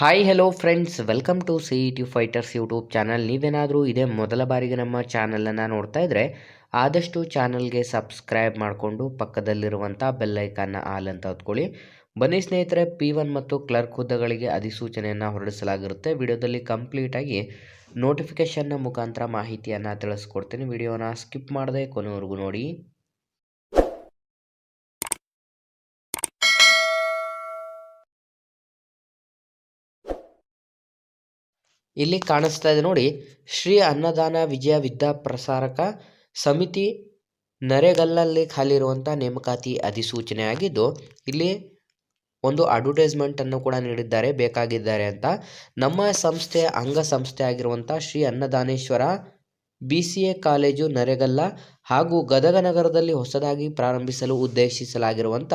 Hi hello friends, welcome to CET fighters YouTube channel. ನೀವೇನಾದರೂ ಇದೇ ಮೊದಲ ಬಾರಿಗೆ ನಮ್ಮ ಚಾನಲನ್ನು ನೋಡ್ತಾ ಇದ್ದರೆ ಆದಷ್ಟು ಚಾನಲ್ಗೆ ಸಬ್ಸ್ಕ್ರೈಬ್ ಮಾಡಿಕೊಂಡು ಪಕ್ಕದಲ್ಲಿರುವಂಥ ಬೆಲ್ಲೈಕನ್ನ ಆಲ್ ಅಂತ ಹೊತ್ಕೊಳ್ಳಿ. ಬನ್ನಿ ಸ್ನೇಹಿತರೆ, P1 ಮತ್ತು ಕ್ಲರ್ಕ್ ಹುದ್ದೆಗಳಿಗೆ ಅಧಿಸೂಚನೆಯನ್ನು ಹೊರಡಿಸಲಾಗಿರುತ್ತೆ. ವಿಡಿಯೋದಲ್ಲಿ ಕಂಪ್ಲೀಟಾಗಿ ನೋಟಿಫಿಕೇಷನ್ನ ಮುಖಾಂತರ ಮಾಹಿತಿಯನ್ನು ತಿಳಿಸ್ಕೊಡ್ತೀನಿ. ವಿಡಿಯೋನ ಸ್ಕಿಪ್ ಮಾಡದೆ ಕೊನೆವರೆಗೂ ನೋಡಿ. ಇಲ್ಲಿ ಕಾಣಿಸ್ತಾ ಇದೆ ನೋಡಿ, ಶ್ರೀ ಅನ್ನದಾನ ವಿಜಯ ವಿದ್ಯಾಪ್ರಸಾರಕ ಸಮಿತಿ ನರೇಗಲ್ಲಲ್ಲಿ ಖಾಲಿ ಇರುವಂಥ ನೇಮಕಾತಿ ಅಧಿಸೂಚನೆ ಆಗಿದ್ದು, ಇಲ್ಲಿ ಒಂದು ಅಡ್ವರ್ಟೈಸ್ಮೆಂಟನ್ನು ಕೂಡ ನೀಡಿದ್ದಾರೆ, ಬೇಕಾಗಿದ್ದಾರೆ ಅಂತ. ನಮ್ಮ ಸಂಸ್ಥೆಯ ಅಂಗಸಂಸ್ಥೆ ಆಗಿರುವಂಥ ಶ್ರೀ ಅನ್ನದಾನೇಶ್ವರ BCA ಕಾಲೇಜು ನರೇಗಲ್ಲ ಹಾಗೂ ಗದಗ ನಗರದಲ್ಲಿ ಹೊಸದಾಗಿ ಪ್ರಾರಂಭಿಸಲು ಉದ್ದೇಶಿಸಲಾಗಿರುವಂಥ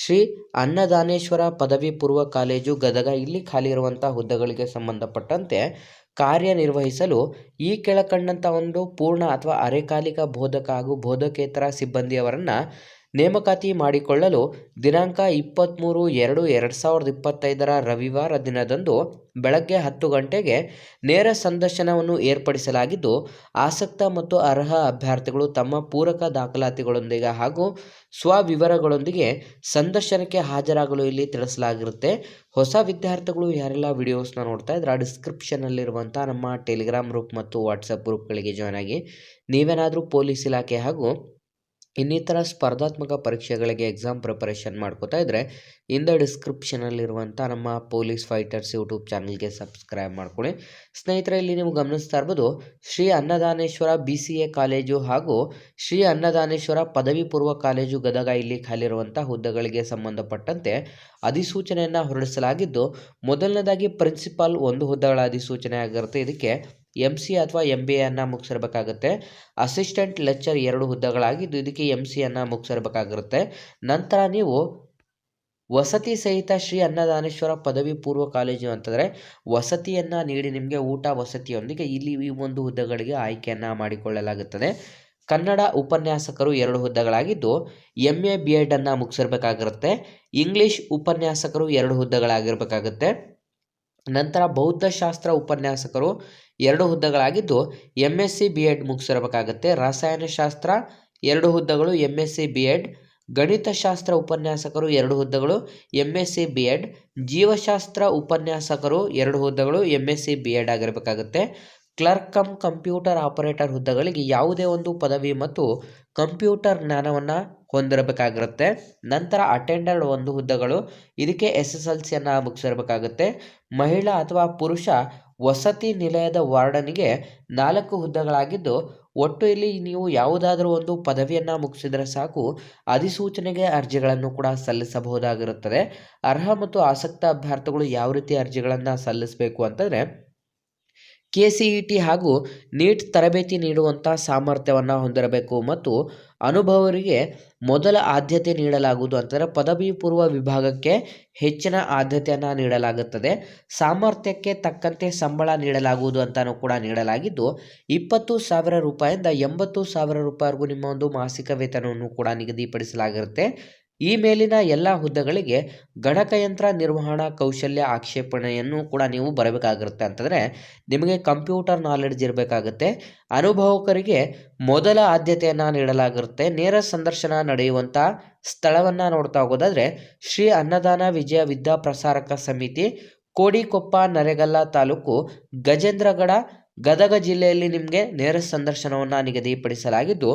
ಶ್ರೀ ಅನ್ನದಾನೇಶ್ವರ ಪದವಿ ಪೂರ್ವ ಕಾಲೇಜು ಗದಗ ಇಲ್ಲಿ ಖಾಲಿ ಇರುವಂಥ ಹುದ್ದೆಗಳಿಗೆ ಸಂಬಂಧಪಟ್ಟಂತೆ ಕಾರ್ಯನಿರ್ವಹಿಸಲು ಈ ಕೆಳಕಂಡಂಥ ಒಂದು ಪೂರ್ಣ ಅಥವಾ ಅರೆಕಾಲಿಕ ಬೋಧಕ ಹಾಗೂ ಬೋಧಕೇತರ ಸಿಬ್ಬಂದಿಯವರನ್ನು ನೇಮಕಾತಿ ಮಾಡಿಕೊಳ್ಳಲು ದಿನಾಂಕ 23/2/2025 ರವಿವಾರ ದಿನದಂದು ಬೆಳಗ್ಗೆ 10 ಗಂಟೆಗೆ ನೇರ ಸಂದರ್ಶನವನ್ನು ಏರ್ಪಡಿಸಲಾಗಿದ್ದು, ಆಸಕ್ತ ಮತ್ತು ಅರ್ಹ ಅಭ್ಯರ್ಥಿಗಳು ತಮ್ಮ ಪೂರಕ ದಾಖಲಾತಿಗಳೊಂದಿಗೆ ಹಾಗೂ ಸ್ವವಿವರಗಳೊಂದಿಗೆ ಸಂದರ್ಶನಕ್ಕೆ ಹಾಜರಾಗಲು ಇಲ್ಲಿ ತಿಳಿಸಲಾಗಿರುತ್ತೆ. ಹೊಸ ವಿದ್ಯಾರ್ಥಿಗಳು ಯಾರೆಲ್ಲ ವಿಡಿಯೋಸ್ನ ನೋಡ್ತಾ ಇದ್ರೆ ಡಿಸ್ಕ್ರಿಪ್ಷನ್ನಲ್ಲಿರುವಂಥ ನಮ್ಮ ಟೆಲಿಗ್ರಾಮ್ ಗ್ರೂಪ್ ಮತ್ತು ವಾಟ್ಸಪ್ ಗ್ರೂಪ್ಗಳಿಗೆ ಜಾಯ್ನ್ ಆಗಿ. ನೀವೇನಾದರೂ ಪೊಲೀಸ್ ಇಲಾಖೆ ಹಾಗೂ ಇನ್ನಿತರ ಸ್ಪರ್ಧಾತ್ಮಕ ಪರೀಕ್ಷೆಗಳಿಗೆ ಎಕ್ಸಾಮ್ ಪ್ರಿಪರೇಷನ್ ಮಾಡ್ಕೋತಾ ಇದ್ದರೆ ಡಿಸ್ಕ್ರಿಪ್ಷನಲ್ಲಿರುವಂಥ ನಮ್ಮ ಪೊಲೀಸ್ ಫೈಟರ್ಸ್ ಯೂಟ್ಯೂಬ್ ಚಾನಲ್ಗೆ ಸಬ್ಸ್ಕ್ರೈಬ್ ಮಾಡ್ಕೊಳ್ಳಿ. ಸ್ನೇಹಿತರೆ, ಇಲ್ಲಿ ನೀವು ಗಮನಿಸ್ತಾ ಇರ್ಬೋದು, ಶ್ರೀ ಅನ್ನದಾನೇಶ್ವರ BCA ಕಾಲೇಜು ಹಾಗೂ ಶ್ರೀ ಅನ್ನದಾನೇಶ್ವರ ಪದವಿ ಪೂರ್ವ ಕಾಲೇಜು ಗದಗ ಇಲ್ಲಿ ಖಾಲಿರುವಂಥ ಹುದ್ದೆಗಳಿಗೆ ಸಂಬಂಧಪಟ್ಟಂತೆ ಅಧಿಸೂಚನೆಯನ್ನು ಹೊರಡಿಸಲಾಗಿದ್ದು, ಮೊದಲನೇದಾಗಿ ಪ್ರಿನ್ಸಿಪಾಲ್ ಒಂದು ಹುದ್ದೆಗಳ ಅಧಿಸೂಚನೆ ಆಗಿರುತ್ತೆ. ಇದಕ್ಕೆ MC ಅಥವಾ MBA ಮುಗಿಸಿರ್ಬೇಕಾಗುತ್ತೆ. ಅಸಿಸ್ಟೆಂಟ್ ಲೆಕ್ಚರ್ 2 ಹುದ್ದೆಗಳಾಗಿದ್ದು ಇದಕ್ಕೆ MC ಮುಗಿಸಿರ್ಬೇಕಾಗಿರುತ್ತೆ. ನಂತರ ನೀವು ವಸತಿ ಸಹಿತ ಶ್ರೀ ಅನ್ನದಾನೇಶ್ವರ ಪದವಿ ಪೂರ್ವ ಕಾಲೇಜು ಅಂತಂದರೆ ವಸತಿಯನ್ನು ನೀಡಿ ನಿಮಗೆ ಊಟ ವಸತಿಯೊಂದಿಗೆ ಇಲ್ಲಿ ಈ ಒಂದು ಹುದ್ದೆಗಳಿಗೆ ಆಯ್ಕೆಯನ್ನು ಮಾಡಿಕೊಳ್ಳಲಾಗುತ್ತದೆ. ಕನ್ನಡ ಉಪನ್ಯಾಸಕರು 2 ಹುದ್ದೆಗಳಾಗಿದ್ದು MA B.Ed ಮುಗಿಸಿರ್ಬೇಕಾಗಿರುತ್ತೆ. ಇಂಗ್ಲಿಷ್ ಉಪನ್ಯಾಸಕರು 2 ಹುದ್ದೆಗಳಾಗಿರಬೇಕಾಗುತ್ತೆ. ನಂತರ ಬೌದ್ಧಶಾಸ್ತ್ರ ಉಪನ್ಯಾಸಕರು 2 ಹುದ್ದೆಗಳಾಗಿದ್ದು MSc B.Ed ಮುಗಿಸಿರಬೇಕಾಗುತ್ತೆ. ರಸಾಯನಶಾಸ್ತ್ರ 2 ಹುದ್ದೆಗಳು MSc B.Ed. ಗಣಿತಶಾಸ್ತ್ರ ಉಪನ್ಯಾಸಕರು 2 ಹುದ್ದೆಗಳು MSc B.Ed. ಜೀವಶಾಸ್ತ್ರ ಉಪನ್ಯಾಸಕರು 2 ಹುದ್ದೆಗಳು MSc B.Ed ಆಗಿರಬೇಕಾಗುತ್ತೆ. ಕ್ಲರ್ಕ್ ಕಮ್ ಕಂಪ್ಯೂಟರ್ ಆಪರೇಟರ್ ಹುದ್ದೆಗಳಿಗೆ ಯಾವುದೇ ಒಂದು ಪದವಿ ಮತ್ತು ಕಂಪ್ಯೂಟರ್ ಜ್ಞಾನವನ್ನು ಹೊಂದಿರಬೇಕಾಗಿರುತ್ತೆ. ನಂತರ ಅಟೆಂಡರ್ 1 ಹುದ್ದೆಗಳು, ಇದಕ್ಕೆ SSLC ಮುಗಿಸಿರಬೇಕಾಗುತ್ತೆ. ಮಹಿಳಾ ಅಥವಾ ಪುರುಷ ವಸತಿ ನಿಲಯದ ವಾರ್ಡನಿಗೆ 4 ಹುದ್ದೆಗಳಾಗಿದ್ದು, ಒಟ್ಟು ಇಲ್ಲಿ ನೀವು ಯಾವುದಾದ್ರೂ ಒಂದು ಪದವಿಯನ್ನು ಮುಗಿಸಿದರೆ ಸಾಕು ಅಧಿಸೂಚನೆಗೆ ಅರ್ಜಿಗಳನ್ನು ಕೂಡ ಸಲ್ಲಿಸಬಹುದಾಗಿರುತ್ತದೆ. ಅರ್ಹ ಮತ್ತು ಆಸಕ್ತ ಅಭ್ಯರ್ಥಿಗಳು ಯಾವ ರೀತಿ ಅರ್ಜಿಗಳನ್ನು ಸಲ್ಲಿಸಬೇಕು ಅಂತಂದರೆ KCET ಹಾಗೂ NEET ತರಬೇತಿ ನೀಡುವಂಥ ಸಾಮರ್ಥ್ಯವನ್ನು ಹೊಂದಿರಬೇಕು ಮತ್ತು ಅನುಭವರಿಗೆ ಮೊದಲ ಆದ್ಯತೆ ನೀಡಲಾಗುವುದು. ಅಂತಂದರೆ ಪದವಿ ಪೂರ್ವ ವಿಭಾಗಕ್ಕೆ ಹೆಚ್ಚಿನ ಆದ್ಯತೆಯನ್ನು ನೀಡಲಾಗುತ್ತದೆ. ಸಾಮರ್ಥ್ಯಕ್ಕೆ ತಕ್ಕಂತೆ ಸಂಬಳ ನೀಡಲಾಗುವುದು ಅಂತಲೂ ಕೂಡ ನೀಡಲಾಗಿದ್ದು 20,000 ರೂಪಾಯಿಂದ 80,000 ರೂಪಾಯಿವರೆಗೂ ನಿಮ್ಮ ಒಂದು ಮಾಸಿಕ ವೇತನವನ್ನು ಕೂಡ ನಿಗದಿಪಡಿಸಲಾಗಿರುತ್ತೆ. ಈ ಮೇಲಿನ ಎಲ್ಲ ಹುದ್ದೆಗಳಿಗೆ ಗಣಕಯಂತ್ರ ನಿರ್ವಹಣಾ ಕೌಶಲ್ಯ ಆಕ್ಷೇಪಣೆಯನ್ನು ಕೂಡ ನೀವು ಬರಬೇಕಾಗಿರುತ್ತೆ. ಅಂತಂದರೆ ನಿಮಗೆ ಕಂಪ್ಯೂಟರ್ ನಾಲೆಡ್ಜ್ ಇರಬೇಕಾಗುತ್ತೆ. ಅನುಭವಕರಿಗೆ ಮೊದಲ ಆದ್ಯತೆಯನ್ನು ನೀಡಲಾಗಿರುತ್ತೆ. ನೇರ ಸಂದರ್ಶನ ನಡೆಯುವಂಥ ಸ್ಥಳವನ್ನು ನೋಡ್ತಾ ಹೋಗೋದಾದರೆ ಶ್ರೀ ಅನ್ನದಾನ ವಿಜಯ ವಿದ್ಯಾಪ್ರಸಾರಕ ಸಮಿತಿ, ಕೋಡಿಕೊಪ್ಪ, ನರೇಗಲ್ಲ ತಾಲೂಕು, ಗಜೇಂದ್ರಗಡ, ಗದಗ ಜಿಲ್ಲೆಯಲ್ಲಿ ನಿಮಗೆ ನೇರ ಸಂದರ್ಶನವನ್ನು ನಿಗದಿಪಡಿಸಲಾಗಿದ್ದು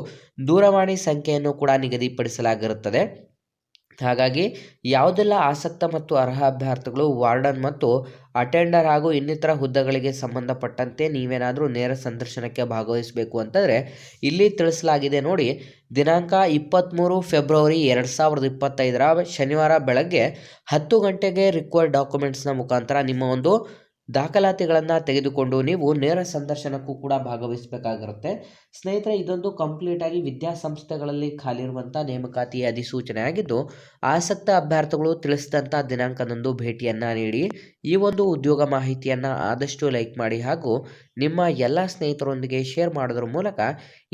ದೂರವಾಣಿ ಸಂಖ್ಯೆಯನ್ನು ಕೂಡ ನಿಗದಿಪಡಿಸಲಾಗಿರುತ್ತದೆ. ಹಾಗಾಗಿ ಯಾವುದೆಲ್ಲ ಆಸಕ್ತ ಮತ್ತು ಅರ್ಹ ಅಭ್ಯರ್ಥಿಗಳು ವಾರ್ಡನ್ ಮತ್ತು ಅಟೆಂಡರ್ ಹಾಗೂ ಇನ್ನಿತರ ಹುದ್ದೆಗಳಿಗೆ ಸಂಬಂಧಪಟ್ಟಂತೆ ನೀವೇನಾದರೂ ನೇರ ಸಂದರ್ಶನಕ್ಕೆ ಭಾಗವಹಿಸಬೇಕು ಅಂತಂದರೆ ಇಲ್ಲಿ ತಿಳಿಸಲಾಗಿದೆ ನೋಡಿ. ದಿನಾಂಕ 23 ಫೆಬ್ರವರಿ 2025 ಶನಿವಾರ ಬೆಳಗ್ಗೆ 10 ಗಂಟೆಗೆ ರಿಕ್ವೈರ್ಡ್ ಡಾಕ್ಯುಮೆಂಟ್ಸ್ನ ಮುಖಾಂತರ ನಿಮ್ಮ ಒಂದು ದಾಖಲಾತಿಗಳನ್ನು ತೆಗೆದುಕೊಂಡು ನೀವು ನೇರ ಸಂದರ್ಶನಕ್ಕೂ ಕೂಡ ಭಾಗವಹಿಸಬೇಕಾಗಿರುತ್ತೆ. ಸ್ನೇಹಿತರೆ, ಇದೊಂದು ಕಂಪ್ಲೀಟಾಗಿ ವಿದ್ಯಾಸಂಸ್ಥೆಗಳಲ್ಲಿ ಖಾಲಿರುವಂಥ ನೇಮಕಾತಿ ಅಧಿಸೂಚನೆ ಆಗಿದ್ದು ಆಸಕ್ತ ಅಭ್ಯರ್ಥಿಗಳು ತಿಳಿಸಿದಂಥ ದಿನಾಂಕದಂದು ಭೇಟಿಯನ್ನು ನೀಡಿ ಈ ಒಂದು ಉದ್ಯೋಗ ಮಾಹಿತಿಯನ್ನು ಆದಷ್ಟು ಲೈಕ್ ಮಾಡಿ ಹಾಗೂ ನಿಮ್ಮ ಎಲ್ಲ ಸ್ನೇಹಿತರೊಂದಿಗೆ ಶೇರ್ ಮಾಡೋದ್ರ ಮೂಲಕ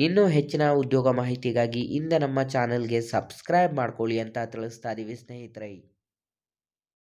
ಇನ್ನೂ ಹೆಚ್ಚಿನ ಉದ್ಯೋಗ ಮಾಹಿತಿಗಾಗಿ ನಮ್ಮ ಚಾನಲ್ಗೆ ಸಬ್ಸ್ಕ್ರೈಬ್ ಮಾಡ್ಕೊಳ್ಳಿ ಅಂತ ತಿಳಿಸ್ತಾ ಇದ್ದೀವಿ ಸ್ನೇಹಿತರೆ.